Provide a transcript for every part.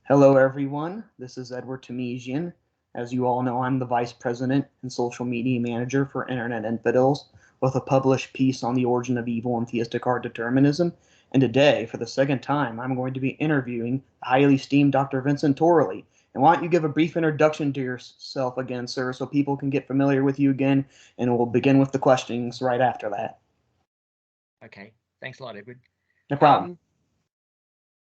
Hello, everyone. This is Edward Tahmizian. As you all know, I'm the Vice President and Social Media Manager for Internet Infidels, with a published piece on the origin of evil and theistic art determinism. And today, for the second time, I'm going to be interviewing the highly esteemed Dr. Vincent Torley. And why don't you give a brief introduction to yourself again, sir, so people can get familiar with you again, and we'll begin with the questions right after that. Okay, thanks a lot, Edward. No problem.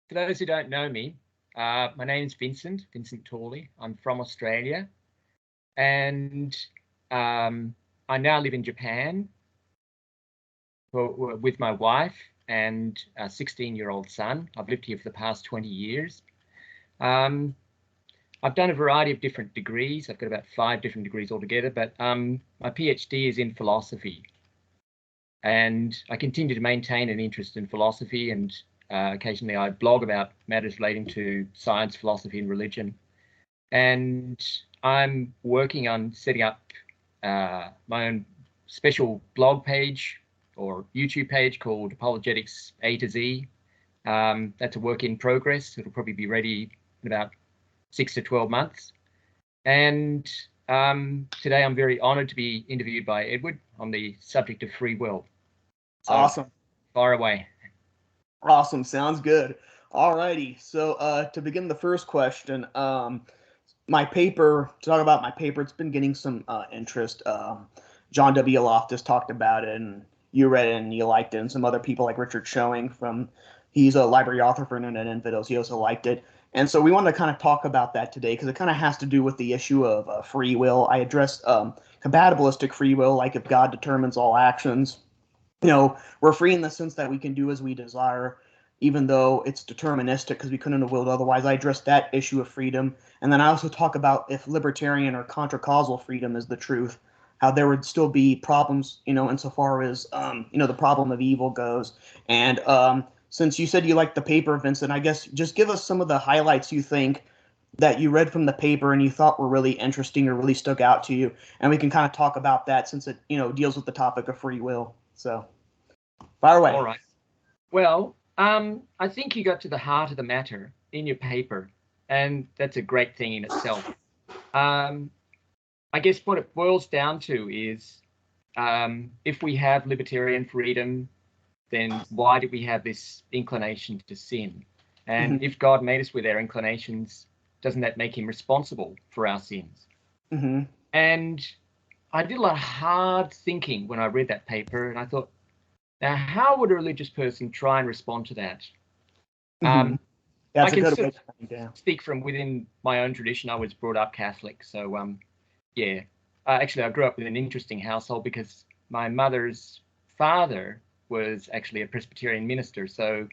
For those who don't know me, my name is Vincent Torley. I'm from Australia, and I now live in Japan with my wife and a 16-year-old son. I've lived here for the past 20 years. I've done a variety of different degrees. I've got about 5 different degrees altogether, but my PhD is in philosophy. And I continue to maintain an interest in philosophy, and occasionally I blog about matters relating to science, philosophy, and religion. And I'm working on setting up my own special blog page or YouTube page called Apologetics A to Z. That's a work in progress. It'll probably be ready in about 6 to 12 months. And today I'm very honored to be interviewed by Edward on the subject of free will. So, awesome. Far away. Awesome. Sounds good. Alrighty. So to begin the first question, my paper, to talk about my paper, it's been getting some interest. John W. Loftus talked about it, and you read it and you liked it, and some other people like Richard Showing he's a library author for Internet Infidels. He also liked it. And so we wanted to kind of talk about that today because it kind of has to do with the issue of free will. I addressed compatibilistic free will, like if God determines all actions. We're free in the sense that we can do as we desire, even though it's deterministic because we couldn't have willed otherwise. I addressed that issue of freedom. And then I also talk about if libertarian or contra-causal freedom is the truth, how there would still be problems, insofar as, the problem of evil goes. And since you said you liked the paper, Vincent, I guess just give us some of the highlights you think that you read from the paper and you thought were really interesting or really stuck out to you. And we can kind of talk about that since it, deals with the topic of free will. So, fire away. All right. Well, I think you got to the heart of the matter in your paper, and that's a great thing in itself. I guess what it boils down to is if we have libertarian freedom, then why do we have this inclination to sin? And if God made us with our inclinations, doesn't that make him responsible for our sins? And I did a lot of hard thinking when I read that paper, and I thought, now, how would a religious person try and respond to that? I can speak from within my own tradition. I was brought up Catholic, so yeah. Actually, I grew up with an interesting household because my mother's father was actually a Presbyterian minister. So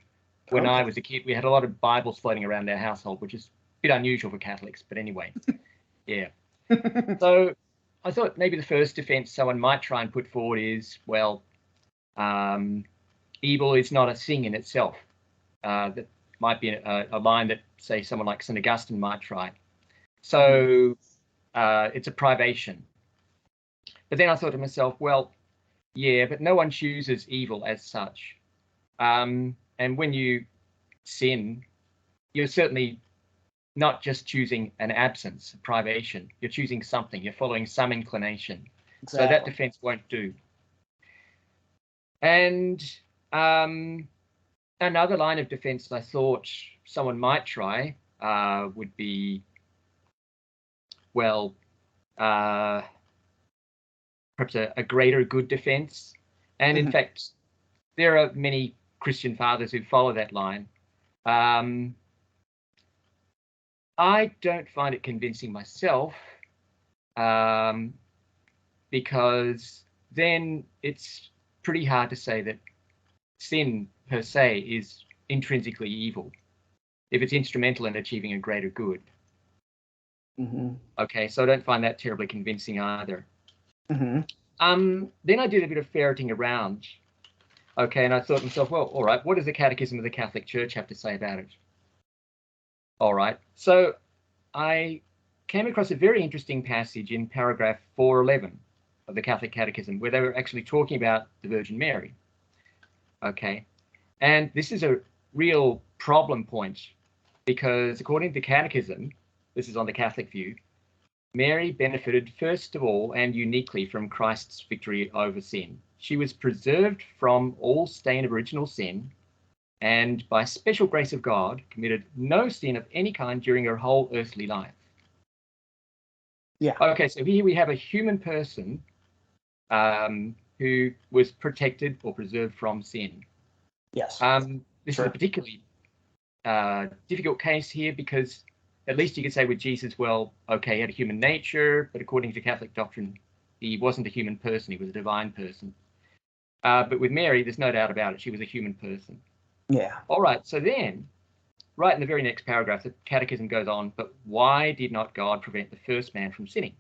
when I was a kid, we had a lot of Bibles floating around our household, which is a bit unusual for Catholics. But anyway, yeah. So I thought maybe the first defense someone might try and put forward is, well, evil is not a thing in itself. That might be a line that, say, someone like St. Augustine might try. So it's a privation. But then I thought to myself, well, yeah, but no one chooses evil as such. And when you sin, you're certainly not just choosing an absence, a privation. You're choosing something. You're following some inclination. Exactly. So that defense won't do. And another line of defense I thought someone might try would be, well, perhaps a greater good defense. And in fact, there are many Christian fathers who follow that line. I don't find it convincing myself because then it's pretty hard to say that sin per se is intrinsically evil if it's instrumental in achieving a greater good. Okay, so I don't find that terribly convincing either. Then I did a bit of ferreting around. Okay, and I thought to myself, well, all right, what does the Catechism of the Catholic Church have to say about it? All right, so I came across a very interesting passage in paragraph 411 of the Catholic Catechism, where they were actually talking about the Virgin Mary. Okay, and this is a real problem point because according to the Catechism, this is on the Catholic view, Mary benefited first of all and uniquely from Christ's victory over sin. She was preserved from all stain of original sin, and by special grace of God, committed no sin of any kind during her whole earthly life. Yeah. Okay, so here we have a human person who was protected or preserved from sin. Yes. This is a particularly difficult case here because at least you could say with Jesus, well, okay, he had a human nature, but according to Catholic doctrine, he wasn't a human person, he was a divine person. But with Mary, there's no doubt about it, she was a human person. Yeah. All right, so then, right in the very next paragraph, the Catechism goes on, but why did not God prevent the first man from sinning?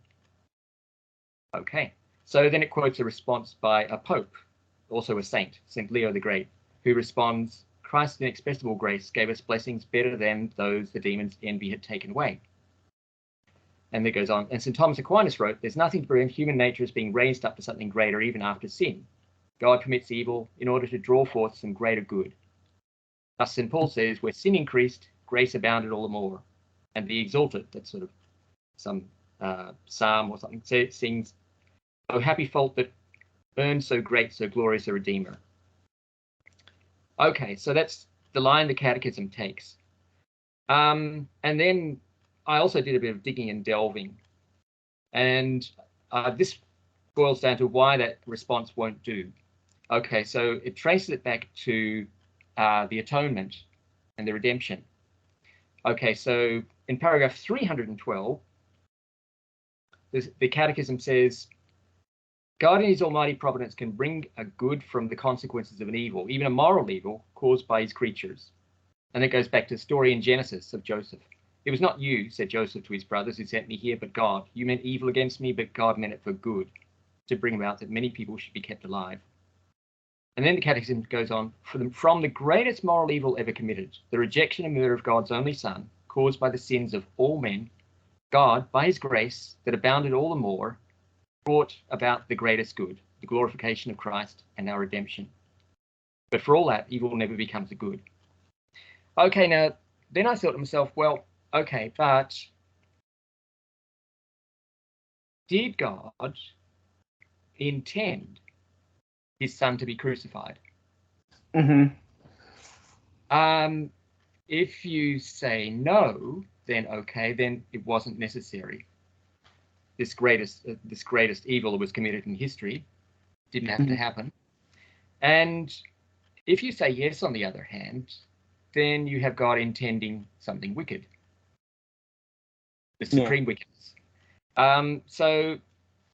Okay, so then it quotes a response by a pope, also a saint, St. Leo the Great, who responds, Christ's inexpressible grace gave us blessings better than those the demon's envy had taken away. And it goes on, and St. Thomas Aquinas wrote, there's nothing to prevent human nature as being raised up to something greater even after sin. God permits evil in order to draw forth some greater good. Thus St. Paul says, where sin increased, grace abounded all the more. And the exalted, that's sort of some psalm or something, sings, oh happy fault that earned so great, so glorious a Redeemer. Okay, so that's the line the Catechism takes. And then I also did a bit of digging and delving. And this boils down to why that response won't do. Okay, so it traces it back to the atonement and the redemption. Okay, so in paragraph 312, the Catechism says, God in his almighty providence can bring a good from the consequences of an evil, even a moral evil, caused by his creatures. And it goes back to the story in Genesis of Joseph. It was not you, said Joseph to his brothers, who sent me here, but God. You meant evil against me, but God meant it for good, to bring about that many people should be kept alive. And then the Catechism goes on, from the greatest moral evil ever committed, the rejection and murder of God's only Son, caused by the sins of all men, God, by his grace that abounded all the more, brought about the greatest good, the glorification of Christ and our redemption. But for all that, evil never becomes a good. Okay, now, then I thought to myself, well, okay, but did God intend his son to be crucified? Mm-hmm. If you say no, then okay, then it wasn't necessary. This greatest evil that was committed in history didn't have to happen. And if you say yes, on the other hand, then you have God intending something wicked, the supreme wickedness. So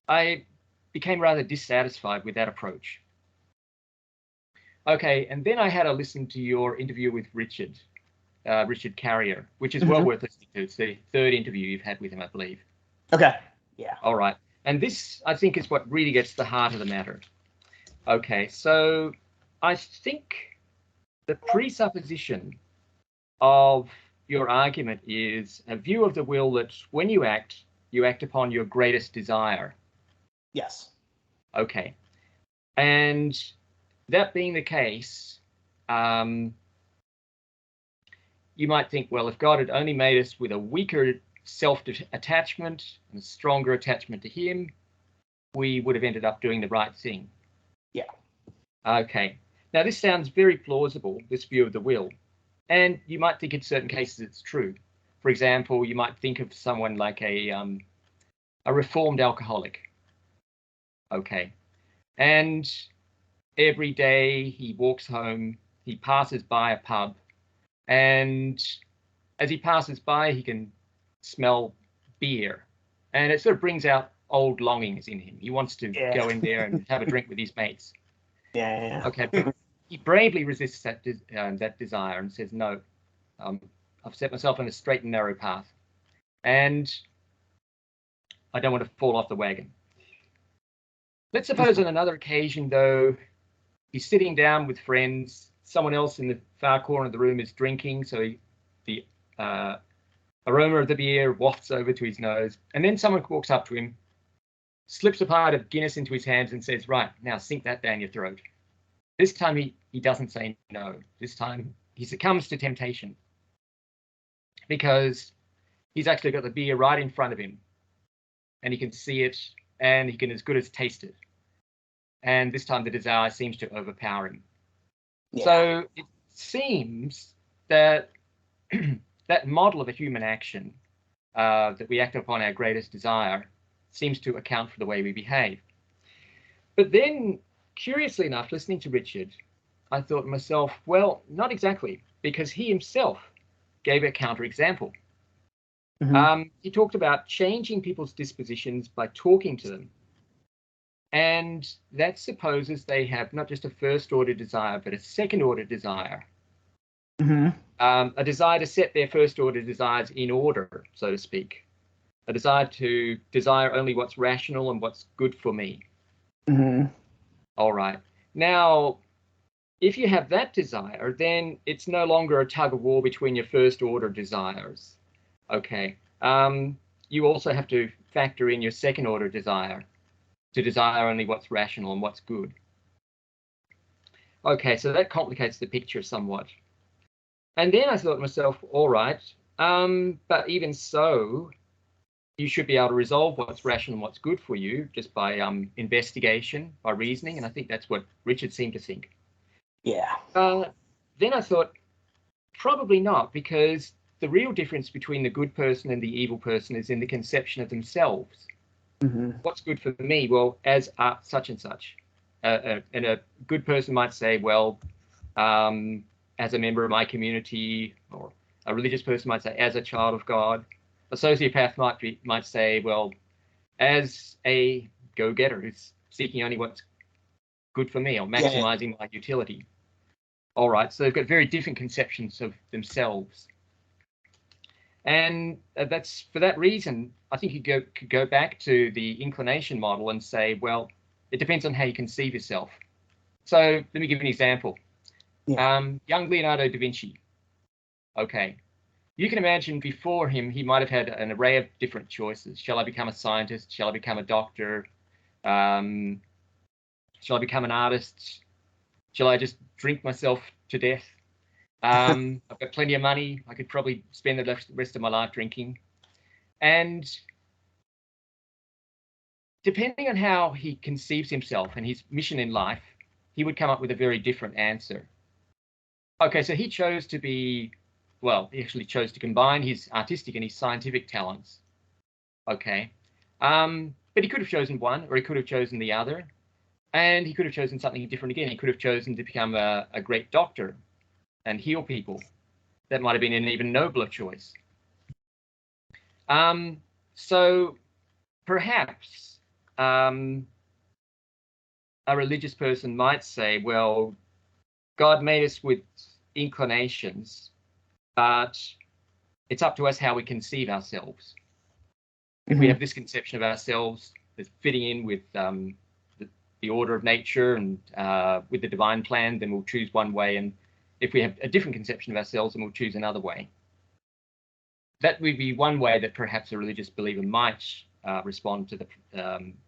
I became rather dissatisfied with that approach. Okay, and then I had a listen to your interview with Richard Carrier, which is well worth listening to. It's the third interview you've had with him, I believe. Okay. Yeah. All right. And this, I think, is what really gets to the heart of the matter. Okay, so I think the presupposition of your argument is a view of the will that when you act upon your greatest desire. Yes. Okay. And that being the case, you might think, well, if God had only made us with a weaker self-attachment and a stronger attachment to him, we would have ended up doing the right thing. Yeah. Okay. Now, this sounds very plausible, this view of the will. And you might think in certain cases it's true. For example, you might think of someone like a reformed alcoholic. Okay. And every day he walks home, he passes by a pub, and as he passes by, he can smell beer, and it sort of brings out old longings in him. He wants to go in there and have a drink with his mates. Yeah. Okay, but he bravely resists that desire and says, no, I've set myself on a straight and narrow path, and I don't want to fall off the wagon. Let's suppose on another occasion, though, he's sitting down with friends, someone else in the far corner of the room is drinking, so the aroma of the beer wafts over to his nose, and then someone walks up to him, slips a pint of Guinness into his hands and says, right, now sink that down your throat. This time he doesn't say no. This time he succumbs to temptation. because he's actually got the beer right in front of him, and he can see it, and he can as good as taste it. And this time the desire seems to overpower him. Yeah. So it seems that that model of a human action, that we act upon our greatest desire, seems to account for the way we behave. But then, curiously enough, listening to Richard, I thought to myself, well, not exactly, because he himself gave a counterexample. He talked about changing people's dispositions by talking to them. And that supposes they have not just a first-order desire, but a second-order desire. A desire to set their first-order desires in order, so to speak. A desire to desire only what's rational and what's good for me. All right. Now, if you have that desire, then it's no longer a tug of war between your first-order desires. Okay. You also have to factor in your second-order desire, to desire only what's rational and what's good. Okay, so that complicates the picture somewhat. And then I thought to myself, all right, but even so, you should be able to resolve what's rational and what's good for you just by investigation, by reasoning, and I think that's what Richard seemed to think. Yeah. Then I thought, probably not, because the real difference between the good person and the evil person is in the conception of themselves. What's good for me? Well, as such and such. And a good person might say, well, as a member of my community, or a religious person might say, as a child of God. A sociopath might say, well, as a go-getter who's seeking only what's good for me, or maximizing my utility. All right, so they've got very different conceptions of themselves. And that's for that reason, I think you could go back to the inclination model and say, well, it depends on how you conceive yourself. So let me give you an example. Young Leonardo da Vinci. Okay. You can imagine before him, he might have had an array of different choices. Shall I become a scientist? Shall I become a doctor? Shall I become an artist? Shall I just drink myself to death? I've got plenty of money. I could probably spend the rest of my life drinking. And depending on how he conceives himself and his mission in life, he would come up with a very different answer. Okay, so he chose to be, well, he actually chose to combine his artistic and his scientific talents. Okay. But he could have chosen one, or he could have chosen the other. And he could have chosen something different again. He could have chosen to become a great doctor and heal people. That might have been an even nobler choice. So perhaps a religious person might say, well, God made us with inclinations, but it's up to us how we conceive ourselves. If we have this conception of ourselves that's fitting in with the order of nature and with the divine plan, then we'll choose one way. And if we have a different conception of ourselves, then we'll choose another way. That would be one way that perhaps a religious believer might respond to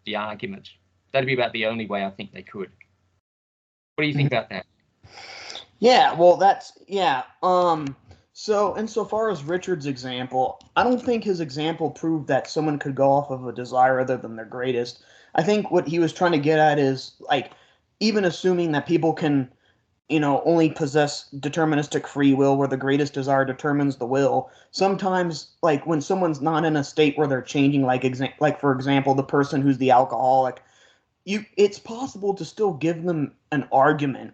the argument. That'd be about the only way I think they could. What do you think about that? Yeah, well, so insofar as Richard's example, I don't think his example proved that someone could go off of a desire other than their greatest. I think what he was trying to get at is, like, even assuming that people can, only possess deterministic free will where the greatest desire determines the will, sometimes, like, when someone's not in a state where they're changing, like for example, the person who's the alcoholic, it's possible to still give them an argument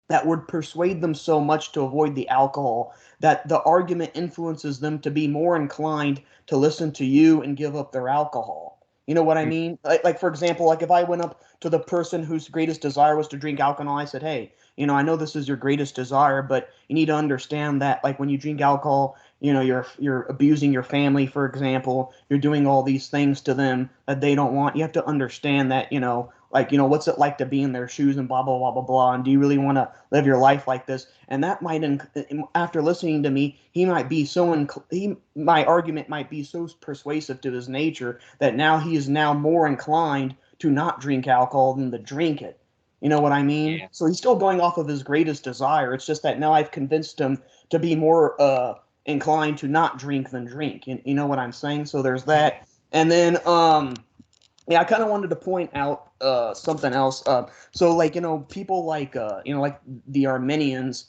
that would persuade them so much to avoid the alcohol that the argument influences them to be more inclined to listen to you and give up their alcohol. You know what I mean? Like for example, like if I went up to the person whose greatest desire was to drink alcohol, I said, hey, I know this is your greatest desire, but you need to understand that, like, when you drink alcohol, you're abusing your family, for example. You're doing all these things to them that they don't want. You have to understand that, what's it like to be in their shoes and blah, blah, blah, blah, blah. And do you really want to live your life like this? And that might, after listening to me, my argument might be so persuasive to his nature that now he is now more inclined to not drink alcohol than to drink it. You know what I mean? Yeah. So he's still going off of his greatest desire. It's just that now I've convinced him to be more inclined to not drink than drink. You know what I'm saying? So there's that. And then yeah, I kind of wanted to point out something else. So like people like like the Arminians,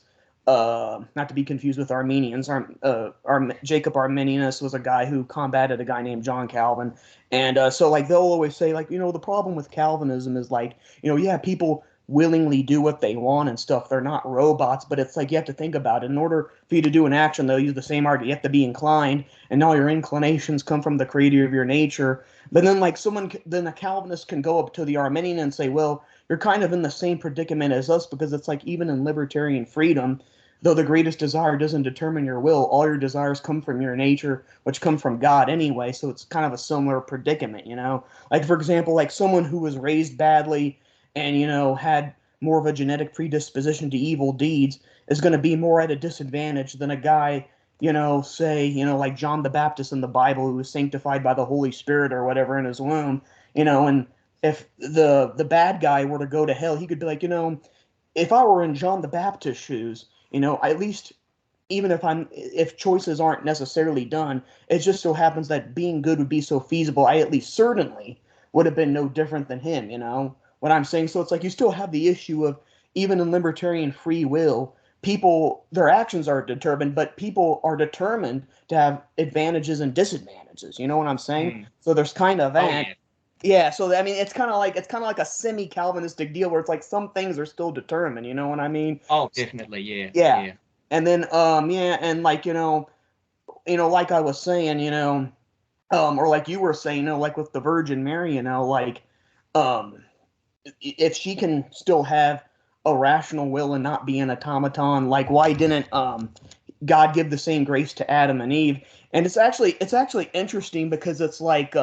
not to be confused with Armenians. Jacob Arminius was a guy who combated a guy named John Calvin, and so like they'll always say like the problem with Calvinism is like yeah, people willingly do what they want and stuff. They're not robots, but it's like you have to think about it. In order for you to do an action, they'll use the same argument. You have to be inclined, and all your inclinations come from the creator of your nature. But then, like then a Calvinist can go up to the Arminian and say, "Well, you're kind of in the same predicament as us because it's like even in libertarian freedom, though the greatest desire doesn't determine your will, all your desires come from your nature, which come from God anyway. So it's kind of a similar predicament, Like for example, like someone who was raised badly and had more of a genetic predisposition to evil deeds is going to be more at a disadvantage than a guy say, like John the Baptist in the Bible, who was sanctified by the Holy Spirit or whatever in his womb, and if the bad guy were to go to hell, he could be like, if I were in John the Baptist's shoes, at least even if choices aren't necessarily done, it just so happens that being good would be so feasible, I at least certainly would have been no different than him, what I'm saying? So it's like you still have the issue of even in libertarian free will, people, their actions are determined, but people are determined to have advantages and disadvantages. You know what I'm saying? So there's kind of that. Oh, yeah. Yeah, so I mean, it's kind of like a semi-Calvinistic deal where it's like some things are still determined. You know what I mean? Oh, definitely, yeah. Yeah. And then yeah, and like like I was saying, or like you were saying, like with the Virgin Mary, like if she can still have a rational will and not be an automaton, like why didn't God give the same grace to Adam and Eve? And it's actually interesting because it's like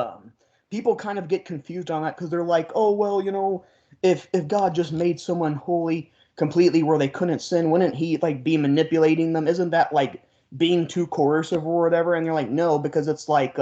people kind of get confused on that because they're like, oh well, if God just made someone holy completely where they couldn't sin, wouldn't he like be manipulating them? Isn't that like being too coercive or whatever? And they're like, no, because it's like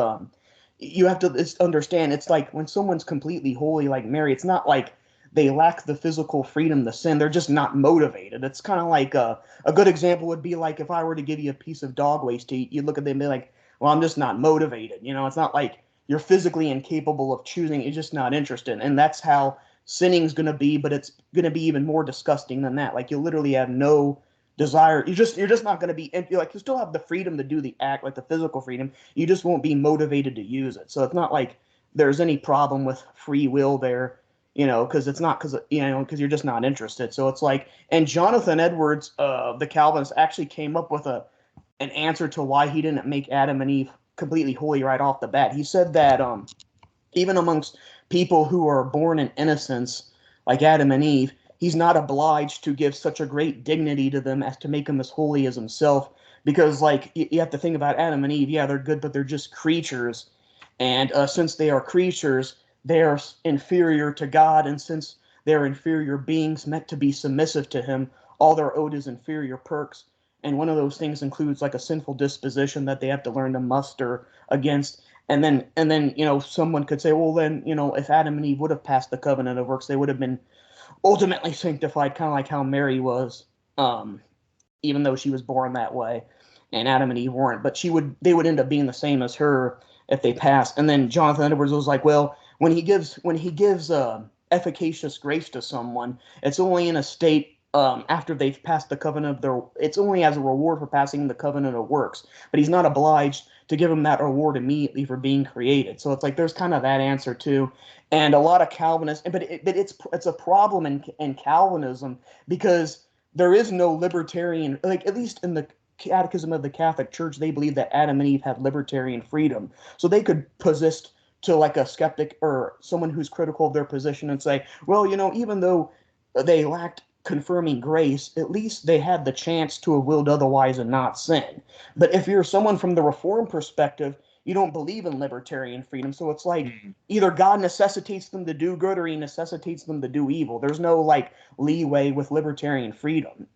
you have to understand, it's like when someone's completely holy like Mary, it's not like they lack the physical freedom to sin. They're just not motivated. It's kind of like a good example would be like if I were to give you a piece of dog waste to eat, you'd look at them and be like, well, I'm just not motivated. It's not like you're physically incapable of choosing. You're just not interested. And that's how sinning's going to be, but it's going to be even more disgusting than that. Like you literally have no desire. You're just not going to be like you still have the freedom to do the act, like the physical freedom. You just won't be motivated to use it. So it's not like there's any problem with free will there. Because it's not because you're just not interested. So it's like, and Jonathan Edwards, the Calvinist, actually came up with an answer to why he didn't make Adam and Eve completely holy right off the bat. He said that even amongst people who are born in innocence, like Adam and Eve, he's not obliged to give such a great dignity to them as to make them as holy as himself. Because like you have to think about Adam and Eve. Yeah, they're good, but they're just creatures. And since they are creatures, they're inferior to God, and since they're inferior beings meant to be submissive to him, all they're owed is inferior perks. And one of those things includes like a sinful disposition that they have to learn to muster against. And then someone could say, well, then, if Adam and Eve would have passed the covenant of works, they would have been ultimately sanctified, kind of like how Mary was, even though she was born that way, and Adam and Eve weren't. But they would end up being the same as her if they passed. And then Jonathan Edwards was like, well, when he gives efficacious grace to someone, it's only in a state after they've passed the covenant of it's only as a reward for passing the covenant of works, but he's not obliged to give them that reward immediately for being created. So it's like there's kind of that answer too. And a lot of Calvinists, but it's a problem in Calvinism because there is no libertarian, like at least in the Catechism of the Catholic Church, they believe that Adam and Eve had libertarian freedom. So they could possess to like a skeptic or someone who's critical of their position and say, well, even though they lacked confirming grace, at least they had the chance to have willed otherwise and not sin. But if you're someone from the Reformed perspective, you don't believe in libertarian freedom. So it's like either God necessitates them to do good or he necessitates them to do evil. There's no like leeway with libertarian freedom.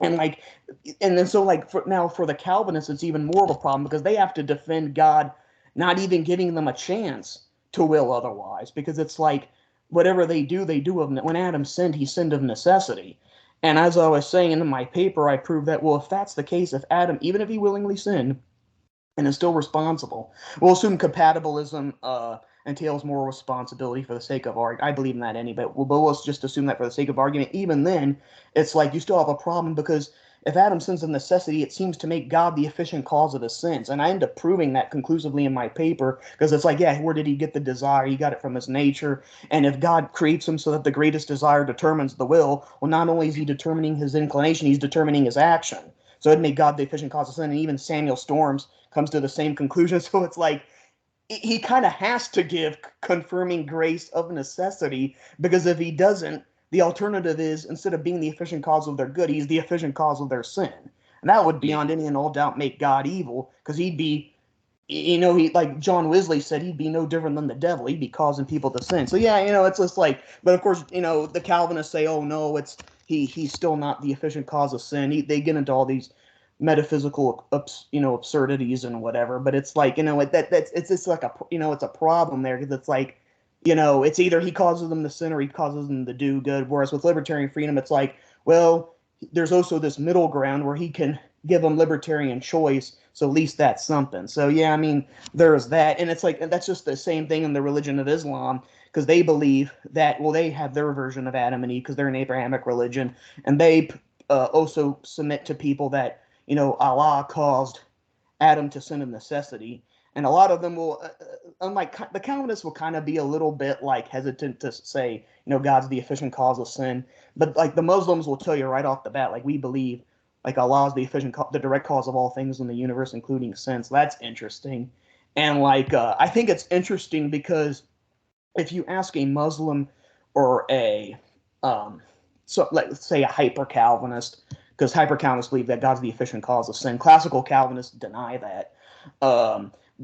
And then so like for the Calvinists, it's even more of a problem because they have to defend God not even giving them a chance to will otherwise, because it's like whatever they do when Adam sinned, he sinned of necessity. And as I was saying in my paper, I proved that, well, if that's the case, if Adam, even if he willingly sinned, and is still responsible. We'll assume compatibilism entails moral responsibility for the sake of argument. I believe in that anyway, but we'll just assume that for the sake of argument. Even then, it's like you still have a problem, because if Adam sins of necessity, it seems to make God the efficient cause of his sins. And I end up proving that conclusively in my paper, because it's like, yeah, where did he get the desire? He got it from his nature. And if God creates him so that the greatest desire determines the will, well, not only is he determining his inclination, he's determining his action. So it'd make God the efficient cause of sin. And even Samuel Storms comes to the same conclusion. So it's like, he kind of has to give confirming grace of necessity, because if he doesn't, the alternative is, instead of being the efficient cause of their good, he's the efficient cause of their sin. And that would beyond any and all doubt make God evil, because he'd be, he, like John Wesley said, he'd be no different than the devil. He'd be causing people to sin. So yeah, it's just like, but of course, the Calvinists say, oh no, he's still not the efficient cause of sin. They get into all these metaphysical absurdities and whatever, but it's like, it's just like it's a problem there, because it's like, it's either he causes them to sin or he causes them to do good. Whereas with libertarian freedom, it's like, well, there's also this middle ground where he can give them libertarian choice, so at least that's something. So yeah, there's that. And it's like, that's just the same thing in the religion of Islam, because they believe that, well, they have their version of Adam and Eve because they're an Abrahamic religion, and they also submit to people that Allah caused Adam to sin of necessity. And a lot of them will, unlike the Calvinists, will kind of be a little bit like hesitant to say, God's the efficient cause of sin. But like the Muslims will tell you right off the bat, like, we believe like Allah is the direct cause of all things in the universe, including sin. So that's interesting. And like, I think it's interesting because if you ask a Muslim or let's say a hyper Calvinist, because hyper Calvinists believe that God's the efficient cause of sin. Classical Calvinists deny that.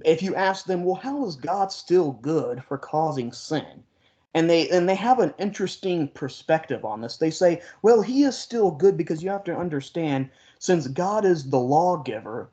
If you ask them, well, how is God still good for causing sin? And they have an interesting perspective on this. They say, well, he is still good because you have to understand, since God is the lawgiver,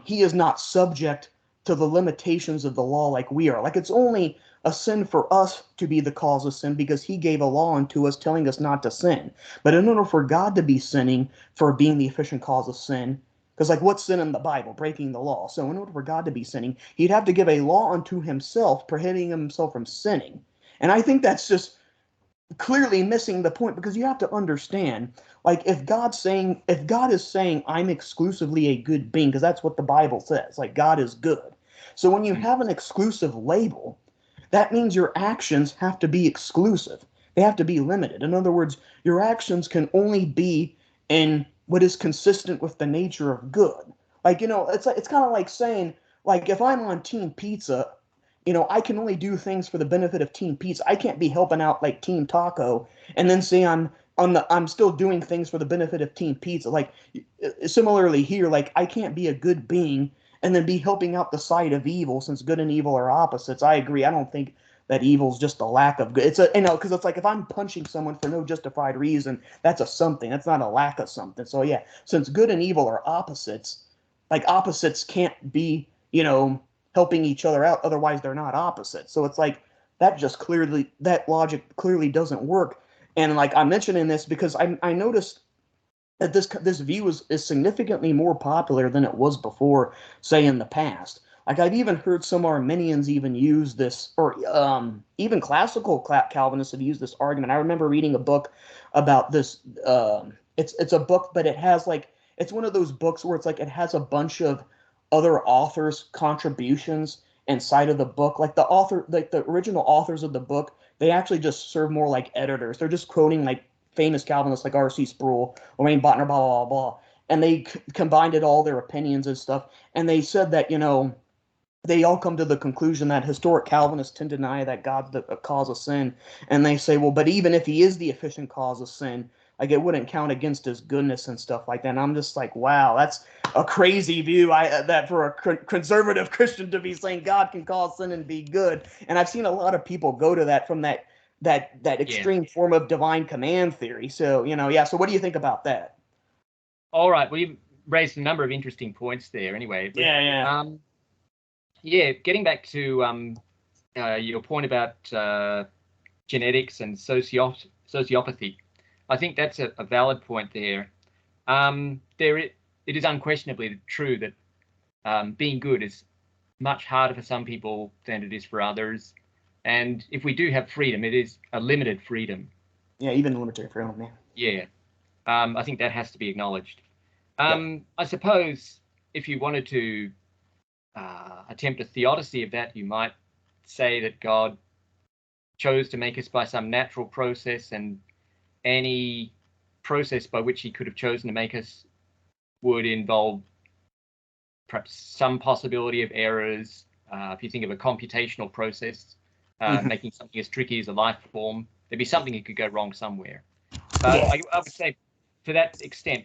he is not subject to the limitations of the law like we are. Like, it's only a sin for us to be the cause of sin because he gave a law unto us telling us not to sin. But in order for God to be sinning for being the efficient cause of sin, because like, what's sin in the Bible? Breaking the law. So in order for God to be sinning, he'd have to give a law unto himself, prohibiting himself from sinning. And I think that's just clearly missing the point, because you have to understand, like, if God is saying I'm exclusively a good being, because that's what the Bible says, like, God is good. So when you have an exclusive label, that means your actions have to be exclusive. They have to be limited. In other words, your actions can only be in what is consistent with the nature of good. Like, it's kind of like saying, like, if I'm on Team Pizza, I can only do things for the benefit of Team Pizza. I can't be helping out like Team Taco and then say I'm still doing things for the benefit of Team Pizza. Like, similarly here, like, I can't be a good being and then be helping out the side of evil, since good and evil are opposites. I agree. I don't think that evil's just a lack of good. It's because it's like, if I'm punching someone for no justified reason, that's a something. That's not a lack of something. So yeah, since good and evil are opposites, like, opposites can't be, helping each other out, otherwise they're not opposites. So it's like, that logic clearly doesn't work. And like, I'm mentioning this because I noticed that this view is significantly more popular than it was before, say, in the past. Like, I've even heard some Arminians even use this, or even classical Calvinists have used this argument. I remember reading a book about this. It's a book, but it has like, it's one of those books where it's like, it has a bunch of other authors' contributions inside of the book. Like, the original authors of the book, they actually just serve more like editors. They're just quoting like famous Calvinists like R.C. Sproul, Lorraine Botner, blah, blah, blah, blah. And they combined all their opinions and stuff. And they said that, they all come to the conclusion that historic Calvinists tend to deny that God's the cause of sin. And they say, well, but even if he is the efficient cause of sin, like, it wouldn't count against his goodness and stuff like that. And I'm just like, wow, that's a crazy view. That for a conservative Christian to be saying God can cause sin and be good. And I've seen a lot of people go to that from that extreme form of divine command theory. So, yeah. So what do you think about that? All right. Well, you raised a number of interesting points there anyway. Yeah. Getting back to your point about genetics and sociopathy, I think that's a valid point there. It is unquestionably true that being good is much harder for some people than it is for others. And if we do have freedom, it is a limited freedom. Yeah, even limited freedom, man. Yeah. I think that has to be acknowledged. I suppose if you wanted to attempt a theodicy of that, you might say that God chose to make us by some natural process, and any process by which he could have chosen to make us would involve perhaps some possibility of errors. If you think of a computational process, making something as tricky as a life form, there'd be something that could go wrong somewhere. But I would say, to that extent,